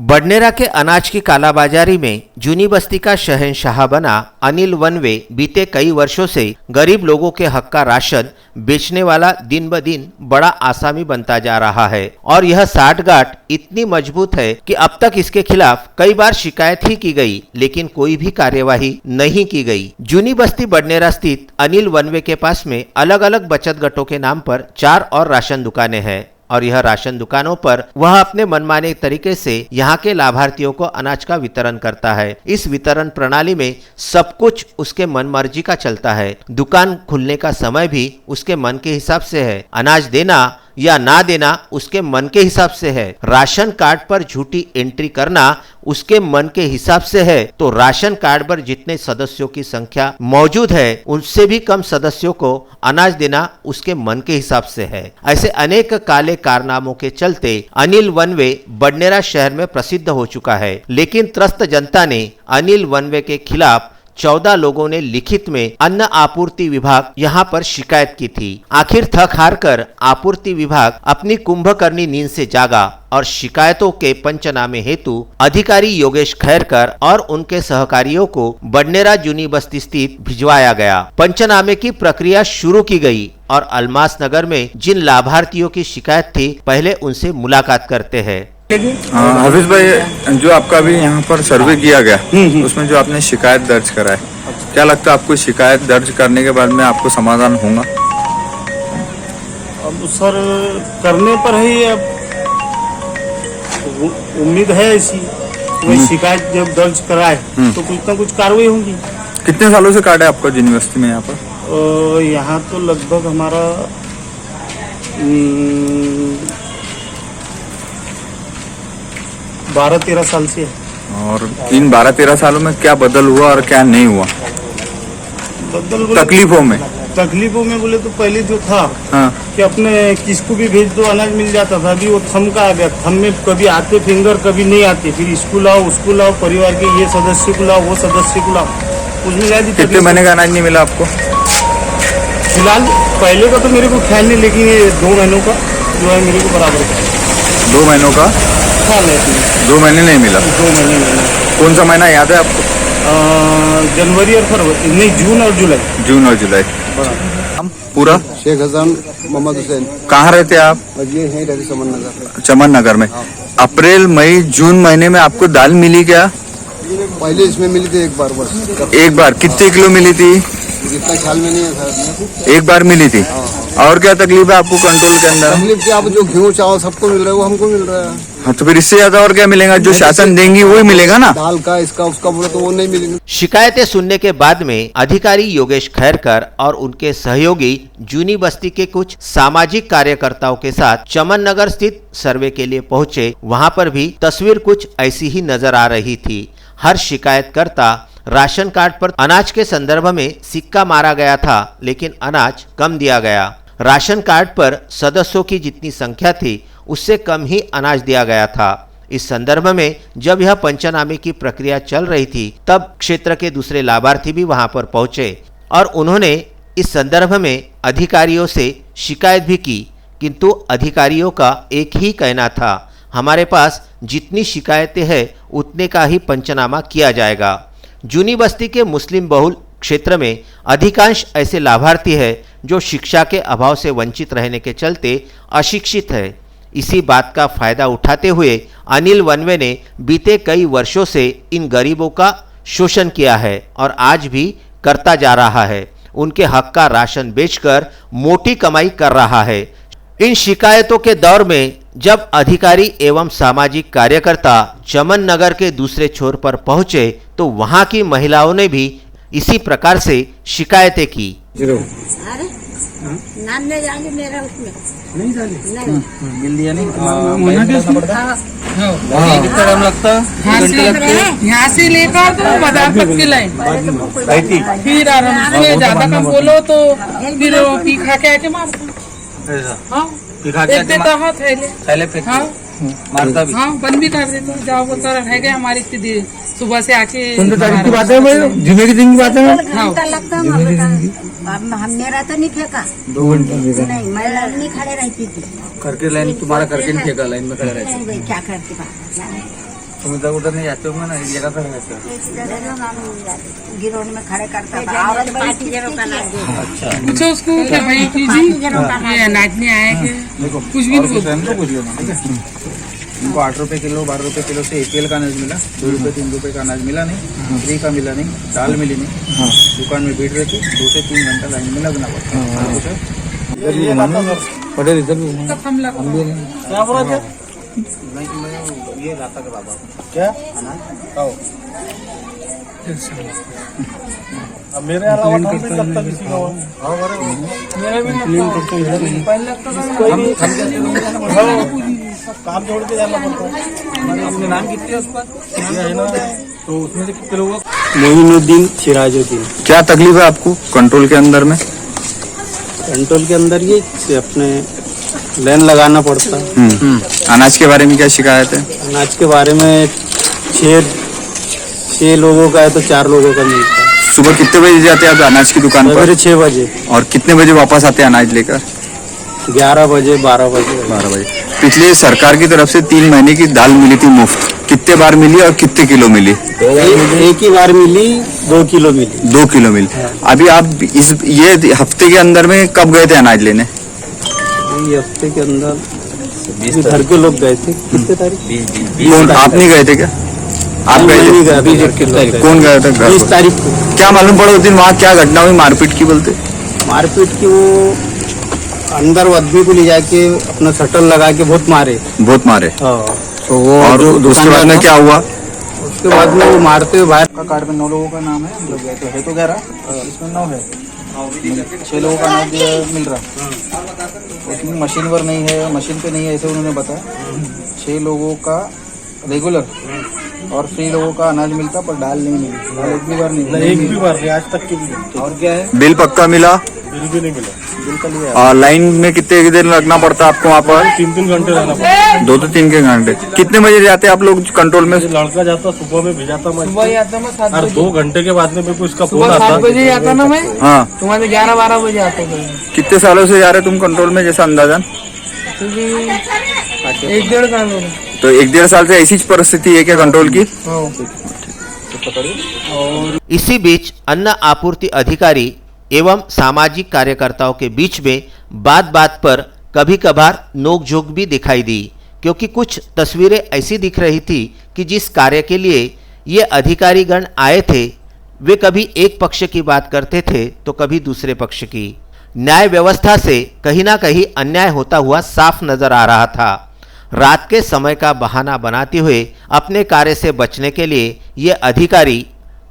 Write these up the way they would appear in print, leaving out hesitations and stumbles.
बडनेरा के अनाज की कालाबाजारी में जूनी बस्ती का शहंशाह बना अनिल वनवे बीते कई वर्षों से गरीब लोगों के हक का राशन बेचने वाला दिन ब दिन बड़ा आसामी बनता जा रहा है और यह साठगांठ इतनी मजबूत है कि अब तक इसके खिलाफ कई बार शिकायत ही की गई, लेकिन कोई भी कार्यवाही नहीं की गई। जूनी बस्ती बडनेरा स्थित अनिल वनवे के पास में अलग अलग बचत गटों के नाम पर 4 और राशन दुकानें हैं और यह राशन दुकानों पर वह अपने मनमाने तरीके से यहाँ के लाभार्थियों को अनाज का वितरण करता है। इस वितरण प्रणाली में सब कुछ उसके मनमर्जी का चलता है। दुकान खुलने का समय भी उसके मन के हिसाब से है। अनाज देना या ना देना उसके मन के हिसाब से है। राशन कार्ड पर झूठी एंट्री करना उसके मन के हिसाब से है, तो राशन कार्ड पर जितने सदस्यों की संख्या मौजूद है उनसे भी कम सदस्यों को अनाज देना उसके मन के हिसाब से है। ऐसे अनेक काले कारनामों के चलते अनिल वनवे बडनेरा शहर में प्रसिद्ध हो चुका है, लेकिन त्रस्त जनता ने अनिल वनवे के खिलाफ 14 लोगों ने लिखित में अन्न आपूर्ति विभाग यहां पर शिकायत की थी। आखिर थक हार कर आपूर्ति विभाग अपनी कुंभकर्णी नींद से जागा और शिकायतों के पंचनामे हेतु अधिकारी योगेश खैरकर और उनके सहकारियों को बडनेरा जूनी बस्ती स्थित भिजवाया गया। पंचनामे की प्रक्रिया शुरू की गई और अलमास नगर में जिन लाभार्थियों की शिकायत थी पहले उनसे मुलाकात करते हैं। हाफिज भाई, जो आपका भी यहाँ पर सर्वे किया गया उसमें जो आपने शिकायत दर्ज करा है, क्या लगता है आपको शिकायत दर्ज करने के बाद में आपको समाधान होगा? अब सर करने पर ही अब उम्मीद है ऐसी कोई शिकायत जब दर्ज कराए तो कुछ ना कुछ कार्रवाई होगी। कितने सालों से कार्ड है आपका यूनिवर्सिटी में यहाँ पर? यहाँ तो लगभग हमारा 12-13 साल से है। और इन 12-13 सालों में क्या बदल हुआ और क्या नहीं हुआ? तकलीफों में बोले तो पहले जो था कि अपने किसको भी भेज दो अनाज मिल जाता था। अभी वो थम का आ गया। थम में कभी आते फिंगर कभी नहीं आते, फिर इसको लाओ उसको लाओ, परिवार के ये सदस्य को लाओ वो सदस्य को लाओ, उसमें ज्यादा। कितने महीने का अनाज नहीं मिला आपको? फिलहाल पहले का तो मेरे को ख्याल नहीं, लेकिन ये 2 महीनों का जो है मेरे को बराबर है। 2 महीनों का? 2 महीने नहीं मिला। 2 महीने नहीं। कौन सा महीना याद है आपको? जनवरी और फरवरी नहीं, जून और जुलाई। हम पूरा शेख हसन मोहम्मद हुसैन। कहाँ रहते हैं आप? ये है रहते चमन नगर। चमन नगर में। अप्रैल मई जून महीने में आपको दाल मिली क्या? पहले इसमें मिली थी एक बार बस। एक बार कितने किलो मिली थी? जितना ख्याल में नहीं है सर। एक बार मिली थी। और क्या तकलीफ है आपको कंट्रोल के अंदर? तकलीफ क्या, अब जो गेहूँ चावल सबको मिल रहा है वो हमको मिल रहा है। हाँ, तो फिर इससे ज्यादा और क्या मिलेगा? जो शासन देंगी वही मिलेगा ना। दाल का इसका उसका बोले तो वो नहीं मिलेगा। शिकायतें सुनने के बाद में अधिकारी योगेश खैरकर और उनके सहयोगी जूनी बस्ती के कुछ सामाजिक कार्यकर्ताओं के साथ चमन नगर स्थित सर्वे के लिए पहुंचे। वहां पर भी तस्वीर कुछ ऐसी ही नजर आ रही थी। हर शिकायतकर्ता राशन कार्ड पर अनाज के संदर्भ में सिक्का मारा गया था, लेकिन अनाज कम दिया गया। राशन कार्ड पर सदस्यों की जितनी संख्या थी उससे कम ही अनाज दिया गया था। इस संदर्भ में जब यह पंचनामे की प्रक्रिया चल रही थी तब क्षेत्र के दूसरे लाभार्थी भी वहां पर पहुंचे और उन्होंने इस संदर्भ में अधिकारियों से शिकायत भी की, किंतु अधिकारियों का एक ही कहना था, हमारे पास जितनी शिकायतें हैं उतने का ही पंचनामा किया जाएगा। जूनी बस्ती के मुस्लिम बहुल क्षेत्र में अधिकांश ऐसे लाभार्थी हैं जो शिक्षा के अभाव से वंचित रहने के चलते अशिक्षित है। इसी बात का फायदा उठाते हुए अनिल वनवे ने बीते कई वर्षों से इन गरीबों का शोषण किया है और आज भी करता जा रहा है। उनके हक का राशन बेचकर मोटी कमाई कर रहा है। इन शिकायतों के दौर में जब अधिकारी एवं सामाजिक कार्यकर्ता चमन नगर के दूसरे छोर पर पहुंचे तो वहां की महिलाओं ने भी इसी प्रकार से शिकायतें की। नाम नहीं जाएंगे मेरा उसमें नहीं मिल दिया नहीं। यहाँ से लेकर तो बाजार तक की लाइन, फिर आराम से ज्यादा कम बोलो तो फिर पी खा के आके मारता। मारता भी। हाँ, बंद भी कर देते जाओ बोलता रह गए। हमारी स्थिति सुबह से आके तारीख की बात है भाई, जुमे के दिन की बात है। घंटा लगता है हम मेरा तो नहीं फेंका। 2 घंटा नहीं, मैं नहीं खड़े रहती थी करके लाइन तुम्हारा करके नहीं फेंका, लाइन में खड़े रहते। क्या करती बात तुम इधर उधर नहीं जाते होंगे ना, एक जगह खड़े रहते हो। गिरोड में खड़े करता था औरत बड़ी अच्छा पूछो उसको क्या भाई कीजिए ये नाचने आए कि देखो कुछ भी नहीं रहने दो, कुछ लेना ठीक है। इनको 8 रुपए किलो 12 रुपए किलो से APL का अनाज मिला, 2 रुपए 3 रुपए का अनाज मिला नहीं, फ्री का मिला नहीं, दाल मिली नहीं, दुकान में भीड़ रहती, 2 से 3 घंटा लाइन में लगना पड़ता। पटेल इधर भी सब हम लगा क्या बोला क्या ये लाता के बाबा क्या अब मेरे अलावा काम नहीं लगता किसी का वो। मेरा भी पहले लगता था काम छोड़ के जाना पड़ता है। अपने नाम कितने है उस पर? तो उसमें से कितने लोग मोइनुद्दीन सिराजुद्दीन। क्या तकलीफ है आपको कंट्रोल के अंदर में? कंट्रोल के अंदर ये अपने लाइन लगाना पड़ता है। अनाज के बारे में क्या शिकायत है? अनाज के बारे में छः लोगों का है तो 4 लोगों का मिलता है। सुबह कितने बजे जाते हैं आप अनाज की दुकान पर? सवेरे 6 बजे, और कितने बजे वापस आते हैं अनाज लेकर? 11 बजे 12 बजे। 12 बजे। पिछले सरकार की तरफ से 3 महीने की दाल मिली थी मुफ्त, कितने बार मिली और कितने किलो मिली? एक ही बार मिली, 2 किलो मिली। 2 किलो मिली। अभी आप ये हफ्ते के अंदर में कब गए थे अनाज लेने? ये हफ्ते के अंदर घर के लोग गए थे। कितने तारीख? कौन, आप नहीं गए थे क्या? आप गए नहीं थे? गया। कौन गया था घर 20 को? तारीख को क्या मालूम पड़ा उस दिन वहाँ क्या घटना हुई मारपीट की बोलते? मारपीट की, वो अंदर वो आदमी को ले जाके अपना शटल लगा के बहुत मारे। बहुत मारे। हाँ, और उसके बाद में क्या हुआ? उसके बाद में वो मारते हुए बाहर। का कार्ड में 9 लोगों का नाम है, हम लोग गए तो है तो 11, इसमें 9 है, 6 लोगों का अनाज मिल रहा। उसमें मशीन पर नहीं है, मशीन पे नहीं है, ऐसे उन्होंने बताया। 6 लोगों का रेगुलर और फ्री लोगों का अनाज मिलता, पर दाल नहीं मिली। दाल एक भी बार नहीं मिली। एक भी बार नहीं, आज तक की भी नहीं। और क्या है, बिल पक्का मिला? बिल भी नहीं मिला। बिल का लिया और लाइन में कितने देर लगना पड़ता है आपको वहाँ पर? 3 घंटे रहना पड़ता। 2 से 3 के घंटे। कितने बजे जाते हैं आप लोग कंट्रोल में? लड़का जाता सुबह में भेजाता मैं, सुबह ही आता मैं 7 और बजे 2 घंटे के बाद में मेरे को इसका फोन सुबह आता 7 बजे ही आता ना मैं, हाँ। तुम्हारे 11-12 बजे आता था कितने सालों से जा रहे तुम कंट्रोल में, जैसा अंदाजन? क्योंकि 1-1.5 साल हो गए। तो 1-1.5 साल से ऐसी परिस्थिति है क्या कंट्रोल की? इसी बीच अन्न आपूर्ति अधिकारी एवं सामाजिक कार्यकर्ताओं के बीच में बात बात पर कभी कभार नोकझोंक भी दिखाई दी, क्योंकि कुछ तस्वीरें ऐसी दिख रही थी कि जिस कार्य के लिए ये अधिकारीगण आए थे वे कभी एक पक्ष की बात करते थे तो कभी दूसरे पक्ष की। न्याय व्यवस्था से कहीं ना कहीं अन्याय होता हुआ साफ नजर आ रहा था। रात के समय का बहाना बनाते हुए अपने कार्य से बचने के लिए ये अधिकारी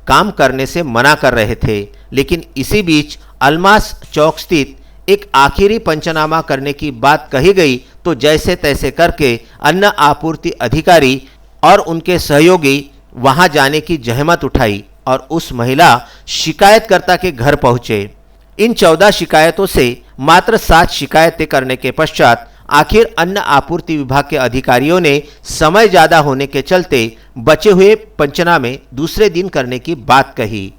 काम करने से मना कर रहे थे, लेकिन इसी बीच अलमास चौक स्थित एक आखिरी पंचनामा करने की बात कही गई तो जैसे तैसे करके अन्न आपूर्ति अधिकारी और उनके सहयोगी वहां जाने की जहमत उठाई और उस महिला शिकायतकर्ता के घर पहुंचे। इन 14 शिकायतों से मात्र 7 शिकायतें करने के पश्चात आखिर अन्न आपूर्ति विभाग के अधिकारियों ने समय ज़्यादा होने के चलते बचे हुए पंचनामे दूसरे दिन करने की बात कही,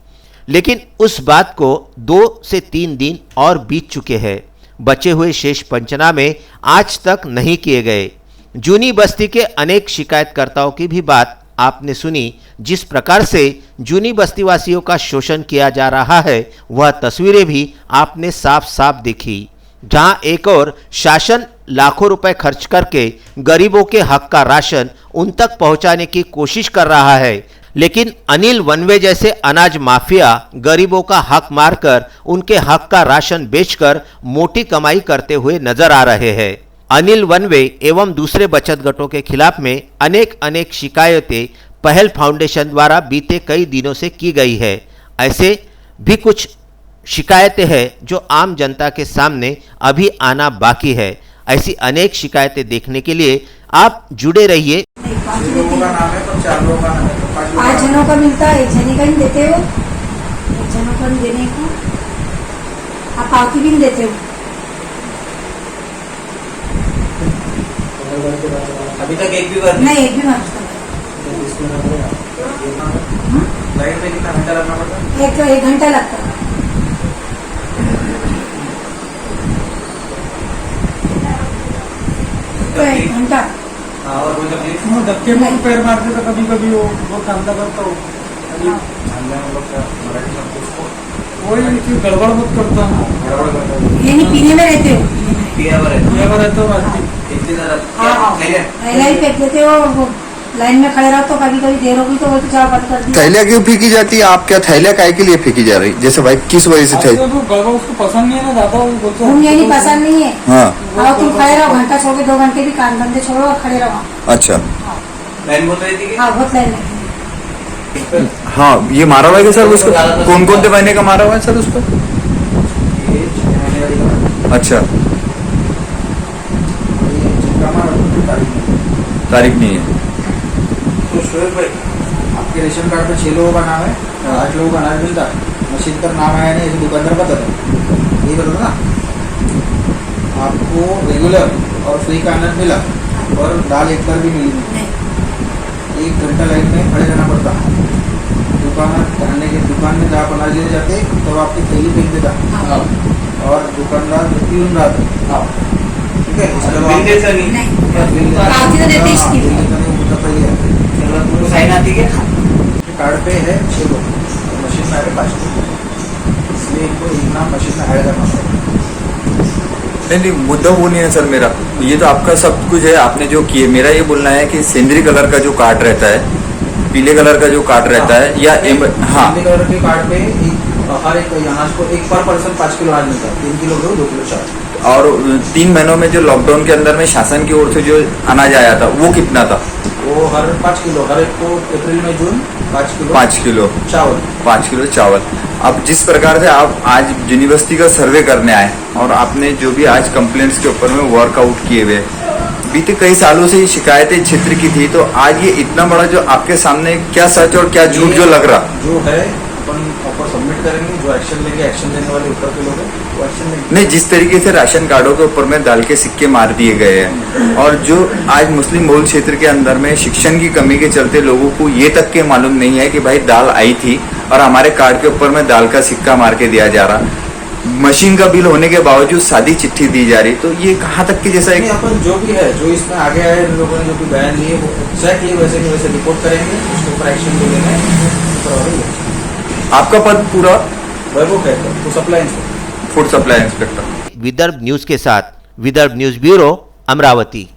लेकिन उस बात को 2 से 3 दिन और बीत चुके हैं। बचे हुए शेष पंचनामे आज तक नहीं किए गए। जूनी बस्ती के अनेक शिकायतकर्ताओं की भी बात आपने सुनी। जिस प्रकार से जूनी बस्ती वासियों का शोषण किया जा रहा है वह तस्वीरें भी आपने साफ साफ देखी, जहां एक और शासन लाखों रुपए खर्च करके गरीबों के हक का राशन उन तक पहुंचाने की कोशिश कर रहा है, लेकिन अनिल वनवे जैसे अनाज माफिया गरीबों का हक मारकर उनके हक का राशन बेचकर मोटी कमाई करते हुए नजर आ रहे हैं। अनिल वनवे एवं दूसरे बचत गटों के खिलाफ में अनेक शिकायतें पहल फाउंडेशन द्वारा बीते कई दिनों से की गई है। ऐसे भी कुछ शिकायतें हैं जो आम जनता के सामने अभी आना बाकी है। ऐसी अनेक शिकायतें देखने के लिए आप जुड़े रहिए। 6 लोगों का नाम है तो 4 लोगों का नाम है तो 5 5 जनों का मिलता है, 1 जने का नहीं देते हो, 1 जनों का नहीं देने को आप पावती भी नहीं देते हो। अभी तक एक भी बार नहीं, एक भी बार लाइन में कितना घंटा लगना पड़ता है? 1 घंटा लगता है। तो 1 घंटा और कोई तकलीफ वो धक्के में पैर मारते तो कभी कभी वो कांदा करता हो नहीं मतलब क्या मराठी शब्द उसको वही कि गड़बड़ मत करता हूँ गड़बड़ करता है ये नहीं पीने में रहते हो पिया पर है ये बार रहता हूँ आदमी इतनी हाँ ज़्यादा पहले ही फेंक देते हो वो लाइन में खड़े रहो तो कभी कभी देर होगी तो वो चाव बंद कर दिया थैलिया क्यों फेंकी जाती है? आप क्या थैलिया काय के लिए फेंकी जा रही? जैसे भाई किस वजह से तो गड़बड़ उसको पसंद नहीं है ना ज्यादा वो बोलते हैं, घूम ये नहीं पसंद नहीं है हाँ आओ तुम खड़े रहो घंटा छोड़ के 2 घंटे भी कान धंधे छोड़ो और खड़े रहो अच्छा लाइन बोल रही थी कि हाँ बहुत लाइन लगी हाँ ये मारा हुआ है सर उसको? कौन कौन से महीने का मारा हुआ है सर उसको? ये 6 महीने वाली का अच्छा ये चिंता मार तारीख नहीं है। तो शोएब भाई आपके रेशन कार्ड पे 6 लोगों का नाम है 8 लोगों का अनाज मिलता है मशीन पर नाम आया नहीं ऐसे दुकानदार बता यही बता ना आपको रेगुलर और फ्री का अनाज मिला और दाल एक बार भी मिली नहीं 1 घंटा लाइन में खड़े रहना पड़ता दुकान में जब आप अनाज लेने जाते तब आपकी थैली फेंक देता और दुकानदार पीऊन रहा था ठीक है इसके बाद पावती तो देते इसकी साइन आती है कार्ड पे है 6 लोग मशीन में आए 5 लोग इसलिए इनको इतना मशीन में ऐड करना पड़ता नहीं मुद्दा वो नहीं है सर मेरा। ये तो आपका सब कुछ है आपने जो किए। मेरा ये बोलना है कि सेंद्री कलर का जो कार्ड रहता है पीले कलर का जो कार्ड रहता है या हाँ कलर के कार्ड पे हर एक अनाज को एक पर पर्सन 5 किलो अनाज मिलता है 3 किलो गेहूं 2 किलो चावल और 3 महीनों में जो लॉकडाउन के अंदर में शासन की ओर से जो अनाज आया था वो कितना था? वो हर 5 किलो हर एक को अप्रैल में जून 5 किलो 5 किलो चावल 5 किलो चावल। अब जिस प्रकार से आप आज यूनिवर्सिटी का सर्वे करने आए और आपने जो भी आज कंप्लेंट्स के ऊपर में वर्कआउट किए हुए बीते कई सालों से ये शिकायतें क्षेत्र की थी तो आज ये इतना बड़ा जो आपके सामने क्या सच और क्या झूठ जो लग रहा जो है अपन ऑफर सबमिट करेंगे जो एक्शन लेंगे एक्शन लेने वाले ऊपर के लोग हैं वो एक्शन लेंगे नहीं जिस तरीके से राशन कार्डों के ऊपर में दाल के सिक्के मार दिए गए हैं और जो आज मुस्लिम बहुल क्षेत्र के अंदर में शिक्षण की कमी के चलते लोगों को ये तक के मालूम नहीं है कि भाई दाल आई थी और हमारे कार्ड के ऊपर में दाल का सिक्का मार के दिया जा रहा मशीन का बिल होने के बावजूद सादी चिट्ठी दी जा रही तो ये कहाँ तक की जैसा एक नहीं, अपन जो भी है जो इसमें आगे आए इन लोगों ने जो भी बयान लिए वो एग्जैक्टली वैसे के वैसे रिपोर्ट करेंगे उसके ऊपर एक्शन जो लेना है आपका पद पूरा वैभव कहते हैं तो supply inspector food supply inspector. Vidarbha news के साथ विदर्भ न्यूज ब्यूरो अमरावती।